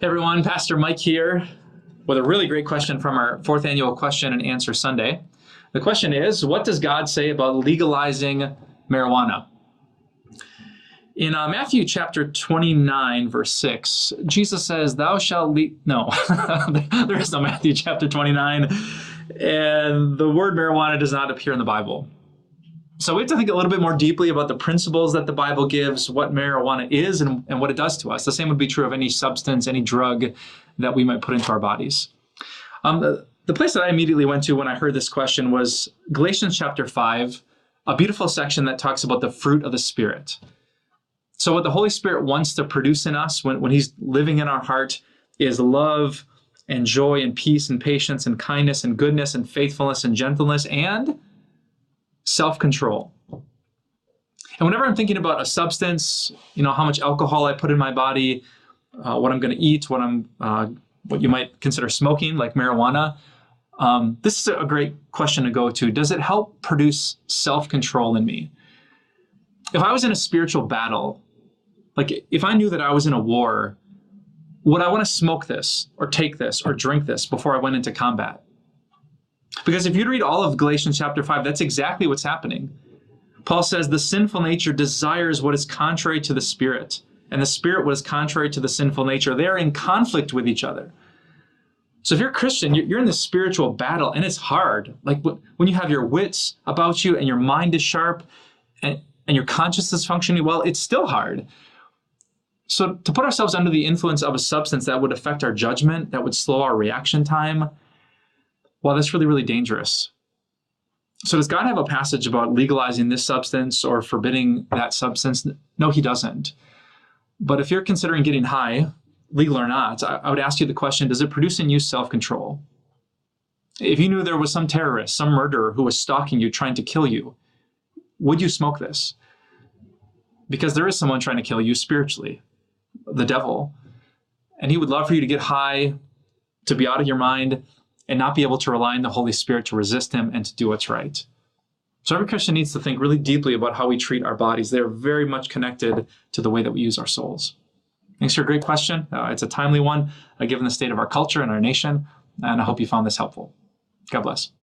Hey everyone, Pastor Mike here with a really great question from our fourth annual question and answer Sunday. The question is, what does God say about legalizing marijuana? In Matthew chapter 29, verse 6, Jesus says, thou shalt no, there is no Matthew chapter 29, and the word marijuana does not appear in the Bible. So we have to think a little bit more deeply about the principles that the Bible gives, what marijuana is and what it does to us. The same would be true of any substance, any drug that we might put into our bodies. The place that I immediately went to when I heard this question was Galatians chapter 5, a beautiful section that talks about the fruit of the Spirit. So what the Holy Spirit wants to produce in us when He's living in our heart is love and joy and peace and patience and kindness and goodness and faithfulness and gentleness and self-control. And whenever I'm thinking about a substance, how much alcohol I put in my body, what I'm going to eat, what you might consider smoking, like marijuana, this is a great question to go to. Does it help produce self-control in me? If I was in a spiritual battle, like if I knew that I was in a war, would I want to smoke this or take this or drink this before I went into combat? Because if you read all of Galatians chapter 5, that's exactly what's happening. Paul says the sinful nature desires what is contrary to the Spirit, and the Spirit what is contrary to the sinful nature. They are in conflict with each other. So if you're a Christian, you're in this spiritual battle, and it's hard. Like when you have your wits about you and your mind is sharp and your conscience is functioning well, it's still hard. So to put ourselves under the influence of a substance that would affect our judgment, that would slow our reaction time, well, that's really, really dangerous. So does God have a passage about legalizing this substance or forbidding that substance? No, He doesn't. But if you're considering getting high, legal or not, I would ask you the question, does it produce in you self-control? If you knew there was some terrorist, some murderer who was stalking you, trying to kill you, would you smoke this? Because there is someone trying to kill you spiritually, the devil. And he would love for you to get high, to be out of your mind, and not be able to rely on the Holy Spirit to resist him and to do what's right. So every Christian needs to think really deeply about how we treat our bodies. They're very much connected to the way that we use our souls. Thanks for a great question. It's a timely one, given the state of our culture and our nation, and I hope you found this helpful. God bless.